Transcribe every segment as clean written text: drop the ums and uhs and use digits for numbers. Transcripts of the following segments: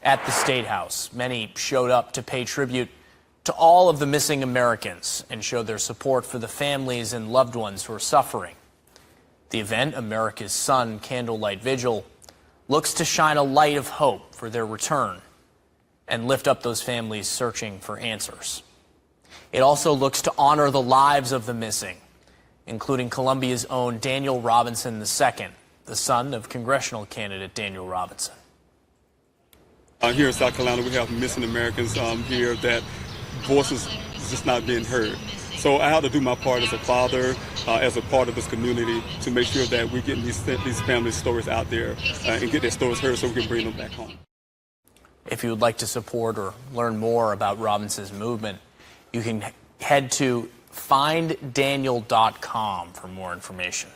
At the State House, many showed up to pay tribute to all of the missing Americans and show their support for the families and loved ones who are suffering. The event, America's Son Candlelight Vigil, looks to shine a light of hope for their return and lift up those families searching for answers. It also looks to honor the lives of the missing, including Columbia's own Daniel Robinson II, the son of congressional candidate Daniel Robinson. Here in South Carolina, we have missing Americans here that voices just not being heard. So I have to do my part as a father, as a part of this community, to make sure that we're getting these family stories out there and get their stories heard so we can bring them back home. If you would like to support or learn more about Robinson's movement, you can head to finddaniel.com for more information.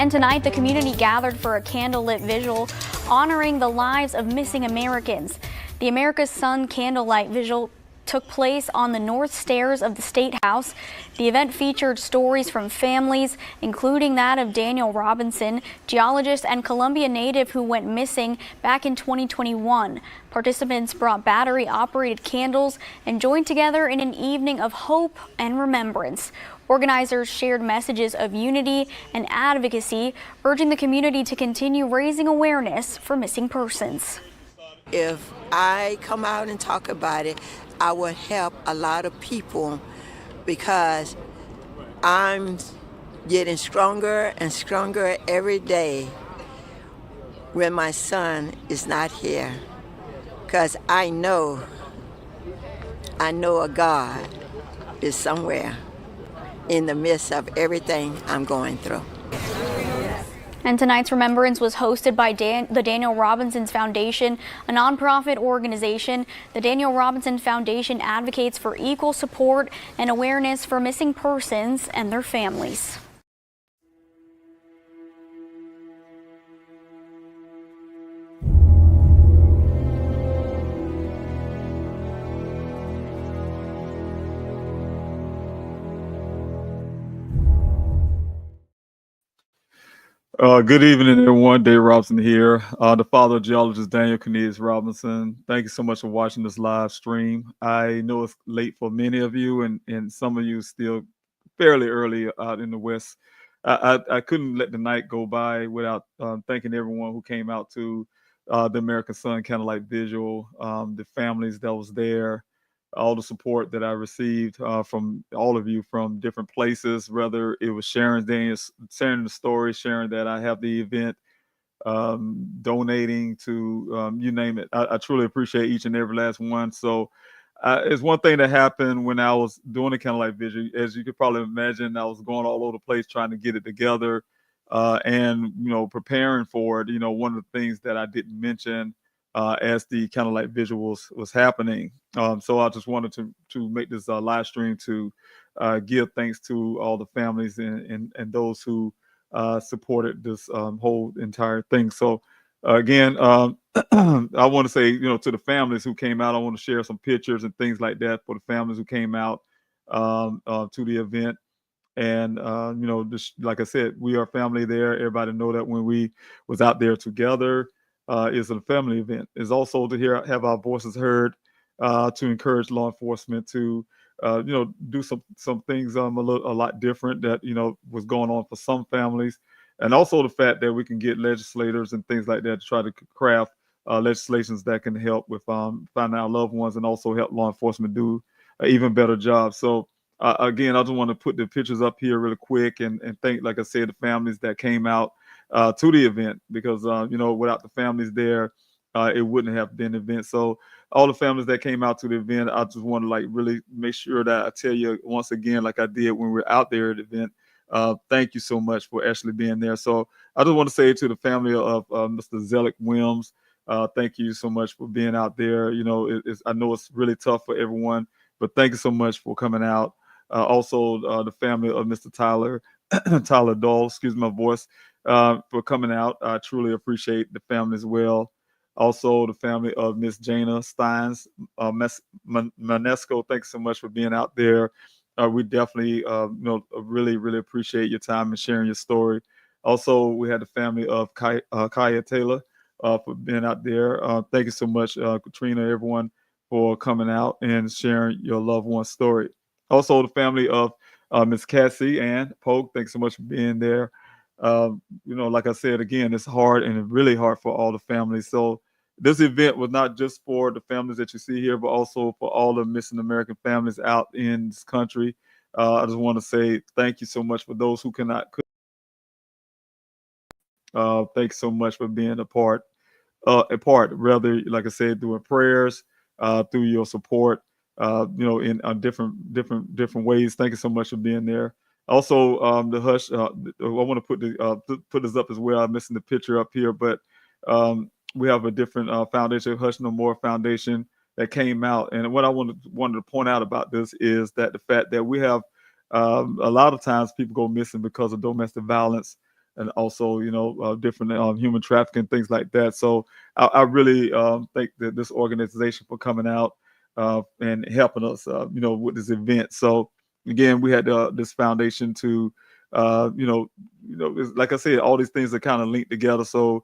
And tonight, the community gathered for a candlelit vigil honoring the lives of missing Americans. The America's Son Candlelight Vigil took place on the north stairs of the State House. The event featured stories from families, including that of Daniel Robinson, geologist and Columbia native who went missing back in 2021. Participants brought battery-operated candles and joined together in an evening of hope and remembrance. Organizers shared messages of unity and advocacy, urging the community to continue raising awareness for missing persons. If I come out and talk about it, I will help a lot of people because I'm getting stronger and stronger every day when my son is not here. Because I know a God is somewhere in the midst of everything I'm going through. And tonight's remembrance was hosted by the Daniel Robinson Foundation, a nonprofit organization. The Daniel Robinson Foundation advocates for equal support and awareness for missing persons and their families. Good evening, everyone. Dave Robinson here, the father of geologist Daniel Cornelius Robinson. Thank you so much for watching this live stream. I know it's late for many of you, and some of you still fairly early out in the West. I couldn't let the night go by without thanking everyone who came out to the American Son Candlelight Vigil, the families that was there, all the support that I received from all of you from different places, whether it was sharing the story, sharing that I have the event, donating to you name it. I truly appreciate each and every last one. So it's one thing that happened when I was doing the Candlelight Vigil. As you could probably imagine, I was going all over the place trying to get it together and, preparing for it. One of the things that I didn't mention as the Candlelight Vigil was happening. So I just wanted to make this live stream to give thanks to all the families and those who supported this whole entire thing. So again, I want to say, to the families who came out, I want to share some pictures and things like that for the families who came out to the event. And, just like I said, we are family there. Everybody know that when we was out there together, is a family event. Is also to have our voices heard, to encourage law enforcement to, do some things a lot different that was going on for some families, and also the fact that we can get legislators and things like that to try to craft legislations that can help with finding our loved ones and also help law enforcement do an even better job. So again, I just want to put the pictures up here really quick and thank, like I said, the families that came out to the event, because without the families there, it wouldn't have been an event. So all the families that came out to the event, I just want to really make sure that I tell you once again, like I did when we were out there at the event, thank you so much for actually being there. So I just want to say to the family of Mr. Zelic Williams, thank you so much for being out there. I know it's really tough for everyone, but thank you so much for coming out. Also, the family of Mr. Tyler Dahl, excuse my voice, for coming out. I truly appreciate the family as well. Also, the family of Miss Jana Steins, Manesco, thanks so much for being out there. We definitely, really, really appreciate your time and sharing your story. Also, we had the family of Kaya Taylor. for being out there. Thank you so much, Katrina, everyone, for coming out and sharing your loved one's story. Also, the family of Miss Cassie and Polk, thanks so much for being there. Like I said, again, it's hard and really hard for all the families. So this event was not just for the families that you see here, but also for all the missing American families out in this country. I just want to say thank you so much for those who thanks so much for being a part, rather, like I said, doing prayers, through your support, in different ways. Thank you so much for being there. Also, the Hush, I want to put this up as well. I'm missing the picture up here, but we have a different foundation, Hush No More Foundation, that came out. And what I wanted to point out about this is that the fact that we have a lot of times people go missing because of domestic violence, and also, different human trafficking, things like that. So I really thank this organization for coming out and helping us, with this event. So again, we had this foundation to, like I said, all these things are kind of linked together. So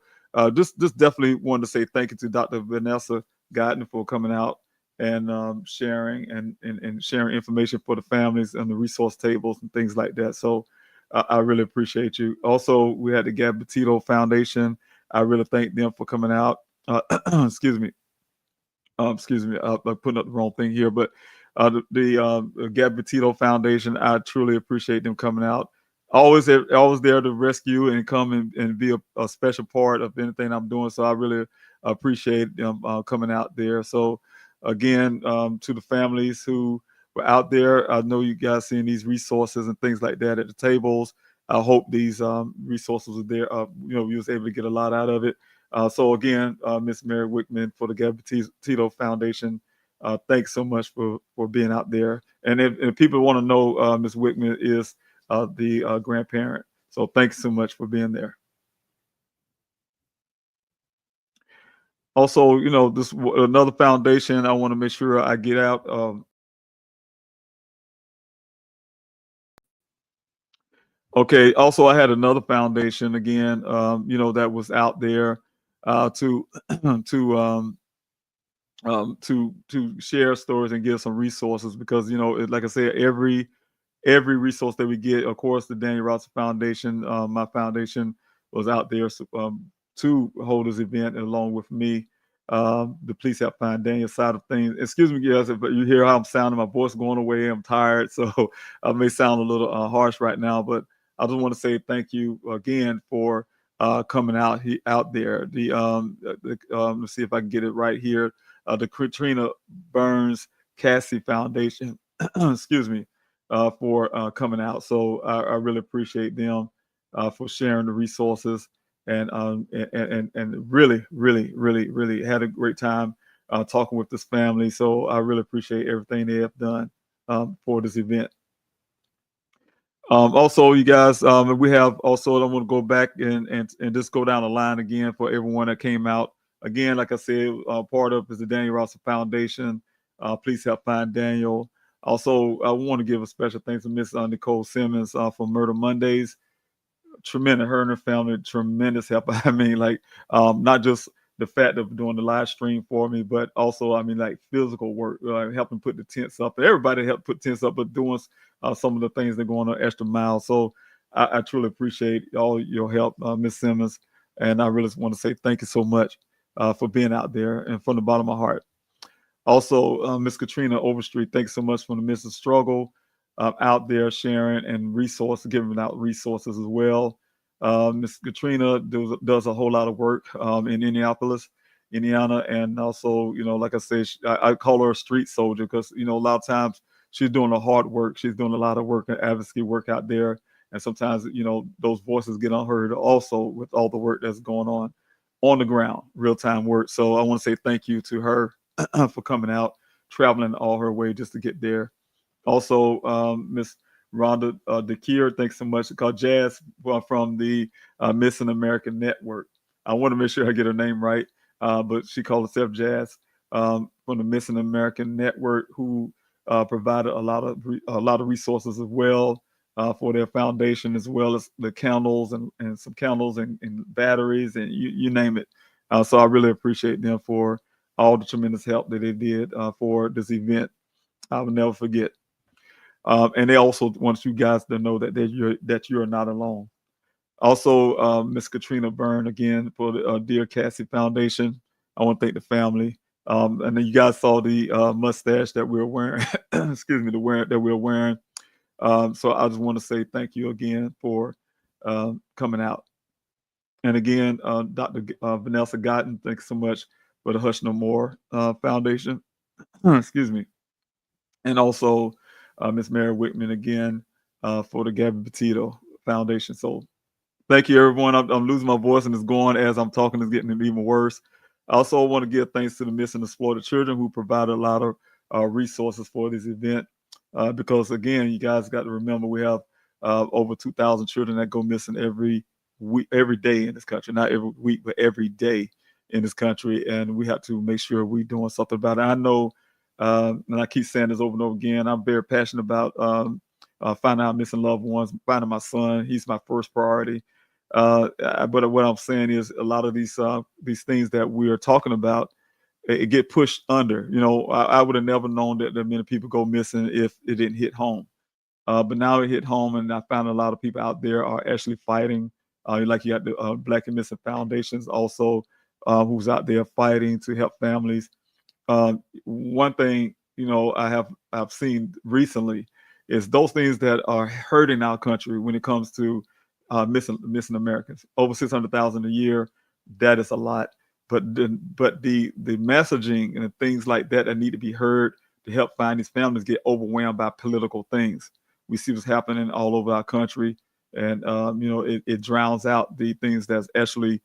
just definitely wanted to say thank you to Dr. Vanessa Guyton for coming out and sharing and sharing information for the families and the resource tables and things like that. So I really appreciate you. Also, we had the Gab Petito Foundation. I really thank them for coming out. Excuse me. I'm putting up the wrong thing here, but the Gab Petito Foundation, I truly appreciate them coming out. Always there to rescue and come and be a special part of anything I'm doing. So I really appreciate them coming out there. So again, to the families who were out there, I know you guys seeing these resources and things like that at the tables. I hope these resources are there. You was able to get a lot out of it. So again, Miss Mary Wickman for the Gab Petito Foundation, thanks so much for being out there. And if people want to know, Miss Wickman is the grandparent. So thanks so much for being there. Also, this another foundation I want to make sure I get out. Okay. Also, I had another foundation again, that was out there to to share stories and give some resources because like I said, every resource that we get, of course, the Daniel Robinson Foundation, my foundation was out there to hold this event along with me. The Please Help Find Daniel side of things. Excuse me, guys, if you hear how I'm sounding, my voice going away. I'm tired, so I may sound a little harsh right now, but I just want to say thank you again for coming out there. Let's see if I can get it right here. The Katrina Burns Cassie Foundation, excuse me, for coming out. So I really appreciate them for sharing the resources and really, really, really, really had a great time talking with this family. So I really appreciate everything they have done for this event. Also, you guys, we have also, I want to go back and just go down the line again for everyone that came out. Again, like I said, part of is the Daniel Robinson Foundation. Please Help Find Daniel. Also, I want to give a special thanks to Miss Nicole Simmons for Murder Mondays. Tremendous, her and her family, tremendous help. I mean, not just the fact of doing the live stream for me, but also, physical work, helping put the tents up. Everybody helped put tents up, but doing some of the things that are going on extra mile. So I truly appreciate all your help, Miss Simmons. And I really want to say thank you so much for being out there and from the bottom of my heart. Also, Miss Katrina Overstreet, thanks so much for the Mrs. Struggle out there sharing and giving out resources as well. Miss Katrina does a whole lot of work in Indianapolis, Indiana, and also, like I said, I call her a street soldier because, a lot of times she's doing the hard work. She's doing a lot of work and advocacy work out there. And sometimes, those voices get unheard also with all the work that's going on the ground, real-time work. So I want to say thank you to her for coming out, traveling all her way just to get there. Also, Miss Rhonda DeKeer, thanks so much. Called Jazz from the Missing American Network. I want to make sure I get her name right, but she called herself Jazz from the Missing American Network, who provided a lot of resources as well for their foundation, as well as the candles and some candles and batteries and you name it. So I really appreciate them for all the tremendous help that they did for this event. I will never forget. And they also want you guys to know that you are not alone. Also, Miss Katrina Byrne again for the Dear Cassie Foundation. I want to thank the family. And then you guys saw the mustache that we were wearing. Excuse me, that we were wearing. So I just want to say thank you again for coming out. And again, Dr. Vanessa Gotten, thanks so much for the Hush No More Foundation. Excuse me. And also Miss Mary Whitman again for the Gabby Petito Foundation. So thank you, everyone. I'm losing my voice and it's going as I'm talking. It's getting even worse. I also want to give thanks to the Missing and Exploited Children who provided a lot of resources for this event. Because again, you guys got to remember we have over 2,000 children that go missing every week, every day in this country. Not every week, but every day in this country. And we have to make sure we're doing something about it. I know, and I keep saying this over and over again, I'm very passionate about finding out missing loved ones, finding my son. He's my first priority. But what I'm saying is a lot of these things that we are talking about, it get pushed under. You know, I would have never known that many people go missing if it didn't hit home. But now it hit home, and I found a lot of people out there are actually fighting. Like you got the Black and Missing Foundations also, who's out there fighting to help families. One thing, you know, I've seen recently is those things that are hurting our country when it comes to missing Americans. Over 600,000 a year, that is a lot. But the messaging and the things like that that need to be heard to help find these families get overwhelmed by political things. We see what's happening all over our country, and you know, it drowns out the things that's actually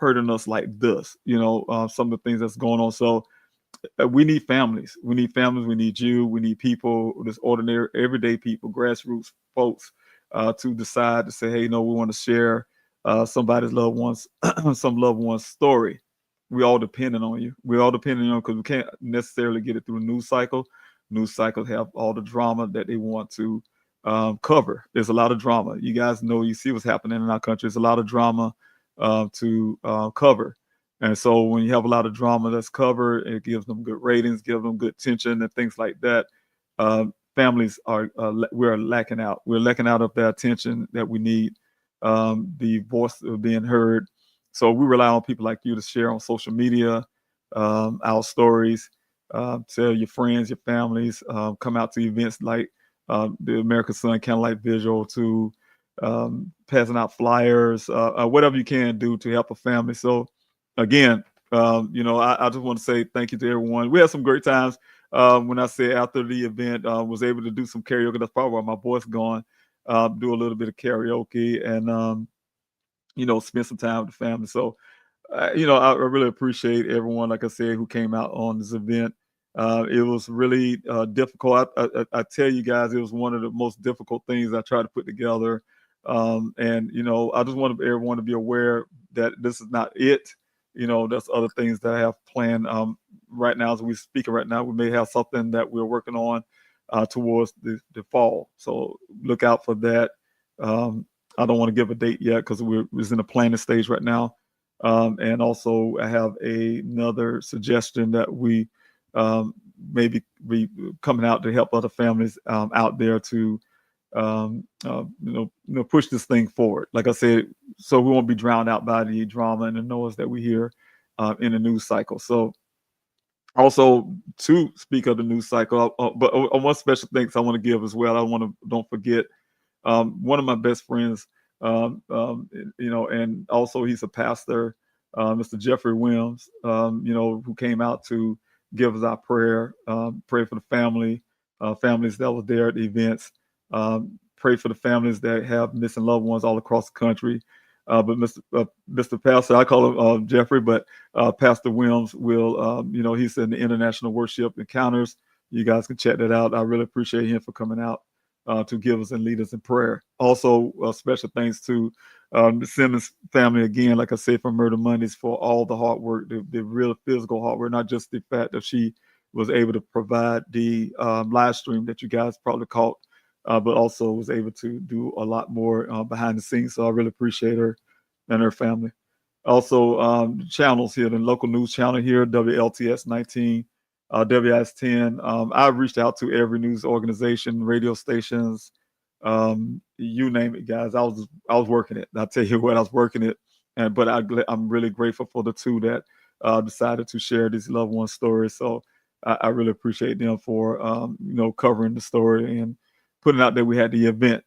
hurting us like this. You know, some of the things that's going on. So we need families. We need families. We need you. We need people, this ordinary, everyday people, grassroots folks, to decide to say, hey, you know, we want to share somebody's loved ones, some loved one's story. We all dependent on you. We're all dependent on, because we can't necessarily get it through the news cycle. News cycles have all the drama that they want to cover. There's a lot of drama. You guys know, you see what's happening in our country. There's a lot of drama to cover. And so when you have a lot of drama that's covered, it gives them good ratings, gives them good attention and things like that. Families we're lacking out. We're lacking out of the attention that we need, the voice of being heard. So we rely on people like you to share on social media our stories, tell your friends, your families, come out to events like the America's Son Candlelight Vigil, to passing out flyers, whatever you can do to help a family. So again, you know, I just want to say thank you to everyone. We had some great times. When I say after the event, was able to do some karaoke. That's probably why my voice gone. Do a little bit of karaoke and you know, spend some time with the family. So you know, I really appreciate everyone, like I said, who came out on this event. It was really difficult. I tell you guys, it was one of the most difficult things I tried to put together. And you know, I just want everyone to be aware that this is not it. You know, there's other things that I have planned right now as we speak right now. We may have something that we're working on towards the fall. So look out for that. I don't want to give a date yet because we're in the planning stage right now. And also I have another suggestion that we maybe be coming out to help other families out there to you know, push this thing forward. Like I said, so we won't be drowned out by the drama and the noise that we hear in the news cycle. So also, to speak of the news cycle, but one special thanks I want to give as well. Don't forget one of my best friends, you know, and also he's a pastor, Mr. Jeffrey Williams, you know, who came out to give us our prayer, pray for the families that were there at the events, pray for the families that have missing loved ones all across the country. But Mr. Pastor, I call him Jeffrey, but Pastor Williams will, you know, he's in the International Worship Encounters. You guys can check that out. I really appreciate him for coming out to give us and lead us in prayer. Also, special thanks to the Simmons family again, like I said, from Murder Mondays, for all the hard work, the real physical hard work, not just the fact that she was able to provide the live stream that you guys probably caught, but also was able to do a lot more behind the scenes. So I really appreciate her and her family. Also, channels here, the local news channel here, WLTS 19, WIS 10. I've reached out to every news organization, radio stations, you name it, guys. I was working it. I'll tell you what, I was working it. But I'm really grateful for the two that decided to share these loved one stories. So I really appreciate them for covering the story and putting out that we had the event.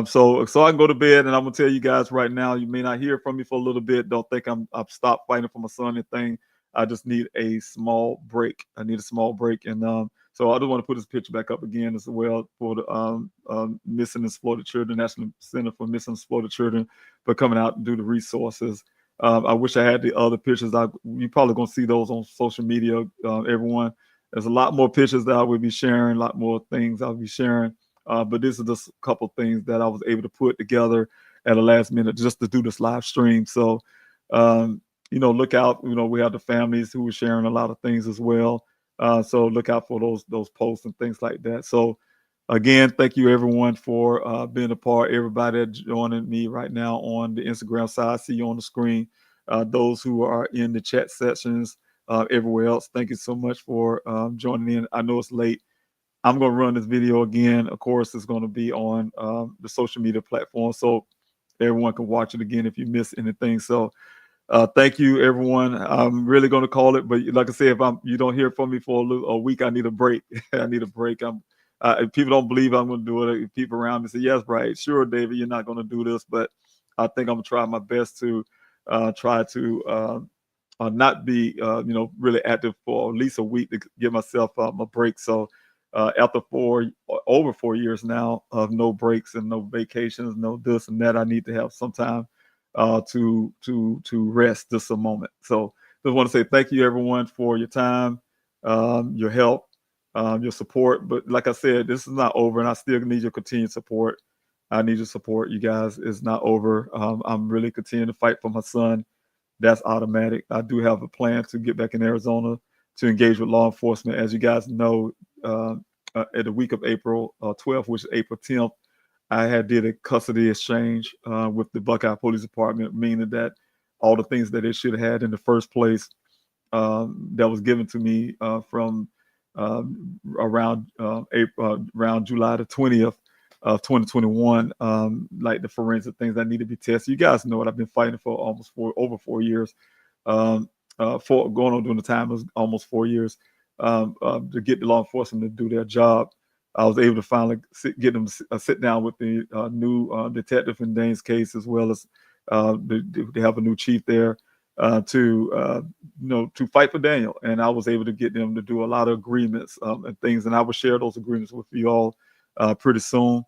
So I can go to bed, and I'm gonna tell you guys right now. You may not hear from me for a little bit. Don't think I've stopped fighting for my son and thing. I just need a small break. I need a small break, and so I just want to put this picture back up again as well for the Missing and Exploited Children, National Center for Missing and Exploited Children, for coming out and do the resources. I wish I had the other pictures. You're probably gonna see those on social media. Everyone, there's a lot more pictures that I will be sharing, a lot more things I'll be sharing. But this is just a couple things that I was able to put together at the last minute just to do this live stream. So, look out. We have the families who are sharing a lot of things as well. So look out for those posts and things like that. So, again, thank you everyone for being a part. Everybody that's joining me right now on the Instagram side, I see you on the screen. Those who are in the chat sessions, everywhere else, thank you so much for joining in. I know it's late. I'm going to run this video again. Of course, it's going to be on the social media platform, so everyone can watch it again if you miss anything. So thank you, everyone. I'm really going to call it, but like I said, if you don't hear from me for a week, I need a break. I need a break. If people don't believe I'm going to do it, if people around me say, yes, right, sure, David, you're not going to do this, but I think I'm going to try my best to try to not be, really active for at least a week to give myself a break. So after over 4 years now of no breaks and no vacations, no this and that, I need to have some time to rest just a moment. So just want to say thank you everyone for your time, your help, your support. But like I said, this is not over, and I still need your continued support. I need your support, you guys. It's not over. I'm really continuing to fight for my son. That's automatic. I do have a plan to get back in Arizona to engage with law enforcement. As you guys know, at the week of April 12th, which is April 10th, I did a custody exchange with the Buckeye Police Department, meaning that all the things that they should have had in the first place that was given to me from around July the 20th of 2021, like the forensic things that need to be tested. You guys know what I've been fighting for over 4 years. Going on during the time it was almost 4 years to get the law enforcement to do their job. I was able to finally get them sit down with the new detective in Dane's case, as well as they have a new chief there to fight for Daniel. And I was able to get them to do a lot of agreements and things, and I will share those agreements with you all pretty soon.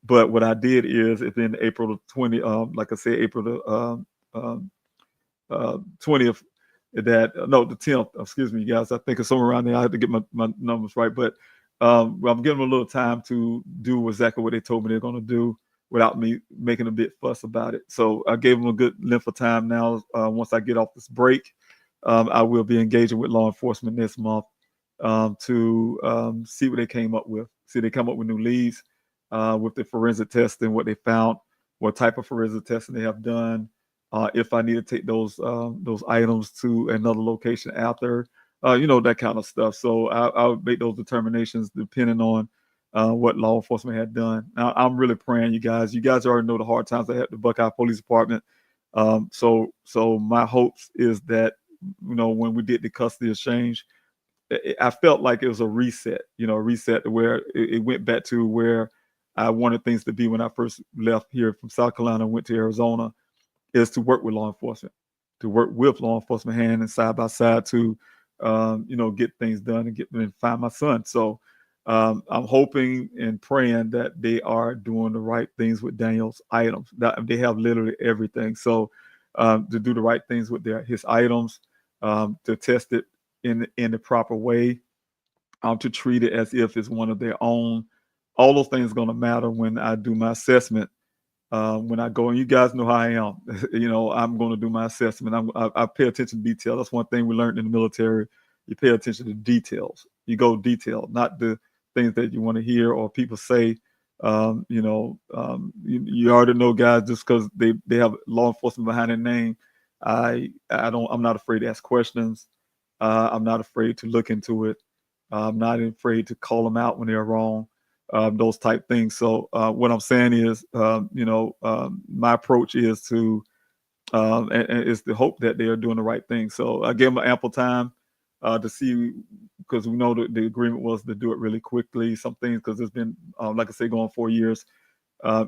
But what I did is, in April 20, like I said, April the 20th, the 10th, excuse me, guys. I think it's somewhere around there. I have to get my numbers right, but I'm giving them a little time to do exactly what they told me they're going to do without me making a bit fuss about it. So I gave them a good length of time now. Once I get off this break, I will be engaging with law enforcement this month to see what they came up with. See, they come up with new leads with the forensic testing, what they found, what type of forensic testing they have done. If I need to take those items to another location after, that kind of stuff. So I'll make those determinations depending on what law enforcement had done. Now, I'm really praying, you guys. You guys already know the hard times I had at the Buckeye Police Department. So my hopes is that, when we did the custody exchange, I felt like it was a reset, a reset to where it went back to where I wanted things to be when I first left here from South Carolina and went to Arizona, is to work with law enforcement, hand and side by side to, get things done and find my son. So I'm hoping and praying that they are doing the right things with Daniel's items. That they have literally everything. So to do the right things with his items, to test it in the proper way, to treat it as if it's one of their own. All those things are going to matter when I do my assessment. When I go, and you guys know how I am, I'm going to do my assessment. I pay attention to detail. That's one thing we learned in the military. You pay attention to details. You go detailed, not the things that you want to hear or people say. You already know, guys, just because they have law enforcement behind their name, I'm not afraid to ask questions. I'm not afraid to look into it. I'm not afraid to call them out when they're wrong. Those type things. So what I'm saying is, my approach is to and it's the hope that they are doing the right thing. So I give them ample time to see, because we know the agreement was to do it really quickly. Some things, because it's been, like I say, going 4 years, I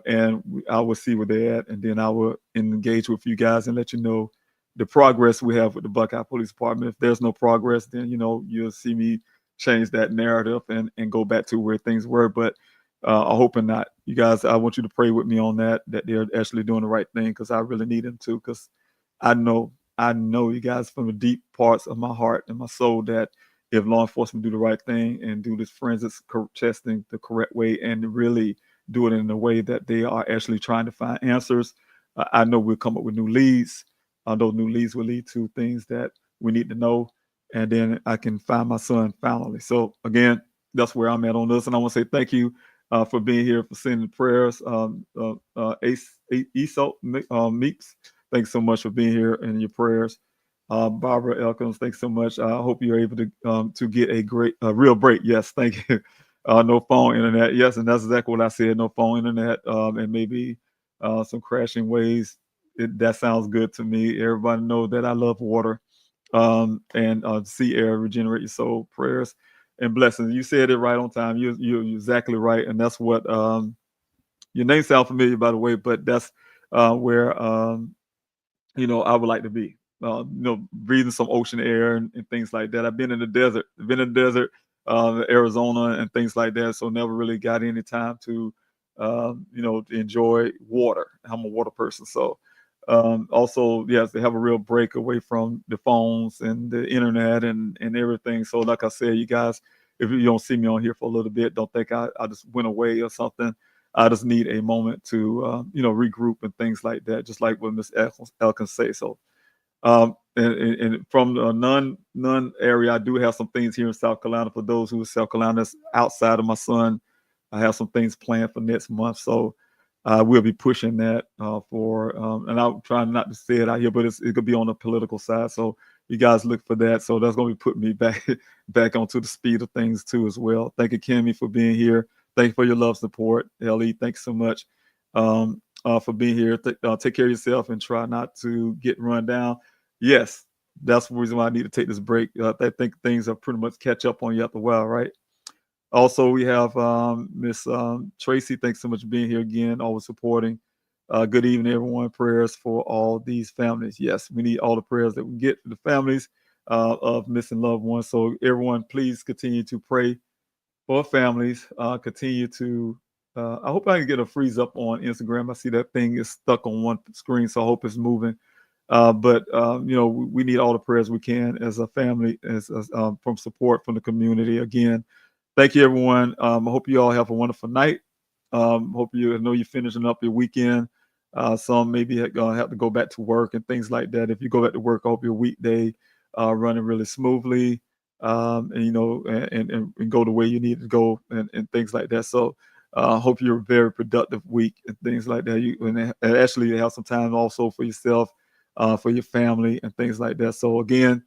will see where they're at, and then I will engage with you guys and let you know the progress we have with the Buckeye Police Department. If there's no progress, then you'll see me change that narrative and go back to where things were. But I hope not. You guys, I want you to pray with me on that they're actually doing the right thing, because I really need them to, because I know you guys from the deep parts of my heart and my soul that if law enforcement do the right thing and do this forensics testing the correct way and really do it in a way that they are actually trying to find answers, I know we'll come up with new leads. Those new leads will lead to things that we need to know, and then I can find my son finally. So again, that's where I'm at on this, and I want to say thank you for being here, for sending prayers. Esau Meeks, thanks so much for being here and your prayers. Barbara Elkins, thanks so much. I hope you're able to get a real break. Yes, thank you. No phone internet. Yes, and that's exactly what I said. No phone internet, and maybe some crashing waves. That sounds good to me. Everybody know that I love water, and sea air, regenerate your soul. Prayers and blessings. You said it right on time. You're exactly right, and that's what your name sounds familiar, by the way. But that's where I would like to be. Breathing some ocean air and things like that. I've been in the desert. Arizona and things like that. So never really got any time to enjoy water. I'm a water person, so. Also, yes, they have a real break away from the phones and the internet and everything. So like I said, you guys, if you don't see me on here for a little bit, don't think I just went away or something. I just need a moment to, regroup and things like that, just like what Ms. Elkins say. So, and from the none area, I do have some things here in South Carolina. For those who are South Carolina's outside of my son, I have some things planned for next month. So, we'll be pushing that and I'm trying not to say it out here, but it could be on the political side. So you guys look for that. So that's going to be putting me back onto the speed of things too as well. Thank you, Kimmy, for being here. Thank you for your love, support. Ellie, thanks so much for being here. Take care of yourself and try not to get run down. Yes, that's the reason why I need to take this break. I think things are pretty much catch up on you after a while, right? Also, we have Miss Tracy. Thanks so much for being here again, always supporting. Good evening, everyone. Prayers for all these families. Yes, we need all the prayers that we get for the families of missing loved ones. So everyone, please continue to pray for families. Continue to, I hope I can get a freeze up on Instagram. I see that thing is stuck on one screen, so I hope it's moving. But we need all the prayers we can as a family, as from support from the community. Again, thank you, everyone. I hope you all have a wonderful night. I know you're finishing up your weekend. Some maybe gonna have to go back to work and things like that. If you go back to work, I hope your weekday running really smoothly, and go the way you need to go and things like that. So I hope you're a very productive week and things like that. And actually have some time also for yourself, for your family and things like that. So again,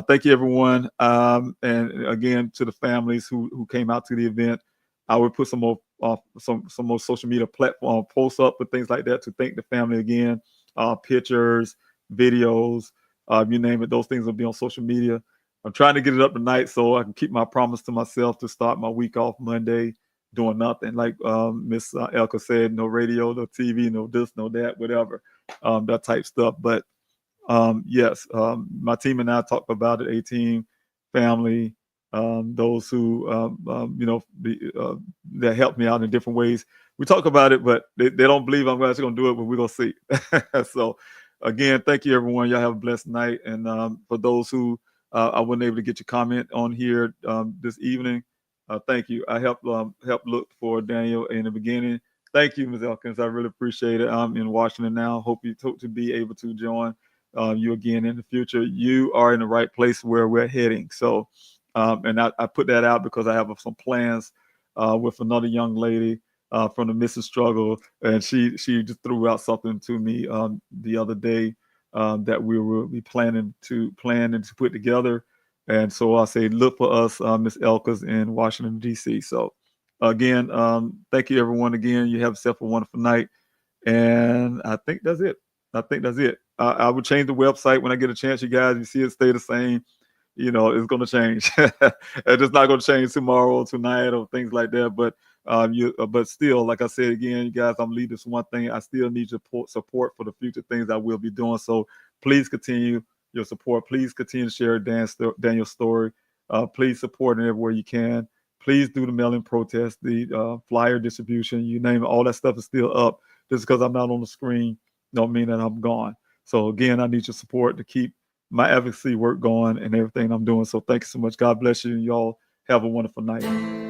thank you, everyone. And again, to the families who came out to the event, I would put some more social media platform posts up and things like that to thank the family again. Pictures, videos, you name it. Those things will be on social media. I'm trying to get it up tonight so I can keep my promise to myself to start my week off Monday doing nothing. Like Miss Elka said, no radio, no TV, no this, no that, whatever, that type stuff. But yes, my team and I talked about it. 18 family, those who that helped me out in different ways. We talk about it, but they don't believe I'm actually going to do it, but we're going to see. So again, thank you, everyone. Y'all have a blessed night. And for those who I wasn't able to get your comment on here this evening, thank you. I helped look for Daniel in the beginning. Thank you, Ms. Elkins. I really appreciate it. I'm in Washington now. Hope to be able to join you again in the future. You are in the right place where we're heading. So, and I put that out because I have some plans with another young lady from the Mrs. Struggle, and she just threw out something to me the other day that we will be planning to put together. And so I say, look for us, Ms. Elkers in Washington, D.C. So again, thank you, everyone. Again, you have yourself a wonderful night. And I think that's it. I would change the website when I get a chance, you guys. You see it stay the same. You know, it's going to change. It's just not going to change tomorrow or tonight or things like that. But but still, like I said again, you guys, I'm leading this one thing. I still need your support for the future things I will be doing. So please continue your support. Please continue to share Daniel's story. Please support it everywhere you can. Please do the mail-in protest, the flyer distribution, you name it. All that stuff is still up. Just because I'm not on the screen don't mean that I'm gone. So again, I need your support to keep my advocacy work going and everything I'm doing. So thank you so much. God bless you. And y'all have a wonderful night.